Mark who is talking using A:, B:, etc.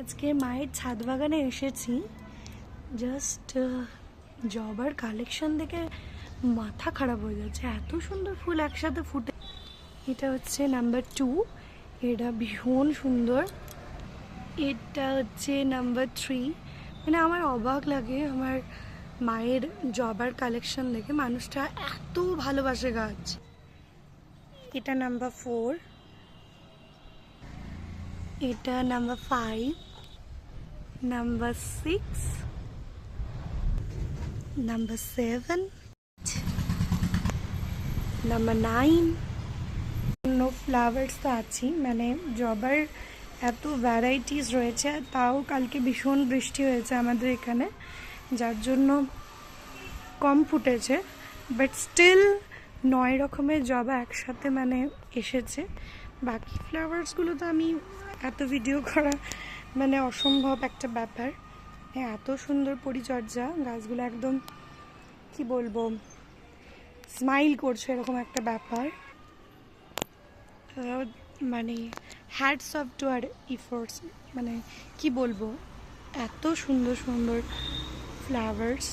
A: আজকে মায়ের ছাদ বাগানে এসেছি। জাস্ট জবার কালেকশন দেখে মাথা খারাপ হয়ে যাচ্ছে, এত সুন্দর ফুল একসাথে ফুটে। এটা হচ্ছে নাম্বার 2, এটা ভীষণ সুন্দর। এটা হচ্ছে নাম্বার 3। মানে আমার অবাক লাগে আমার মায়ের জবার কালেকশন দেখে, মানুষটা এত ভালোবাসে গাছ। এটা নাম্বার 4, এটা number 5, number 6, number 7, number 9। No flowers তো আছেই, মানে জবার এত ভ্যারাইটিস রয়েছে। তাও কালকে ভীষণ বৃষ্টি হয়েছে আমাদের এখানে, যার জন্য কম ফুটেছে, বাট স্টিল 9 রকমের জবা একসাথে মানে এসেছে। বাকি ফ্লাওয়ার্সগুলো তো আমি এত ভিডিও করা মানে অসম্ভব একটা ব্যাপার। হ্যাঁ, এত সুন্দর পরিচর্যা, গাছগুলো একদম কি বলবো, স্মাইল করছে এরকম একটা ব্যাপার। মানে হ্যাটস অফ টু আর এফোর্টস, মানে কি বলবো, এত সুন্দর সুন্দর ফ্লাওয়ার্স।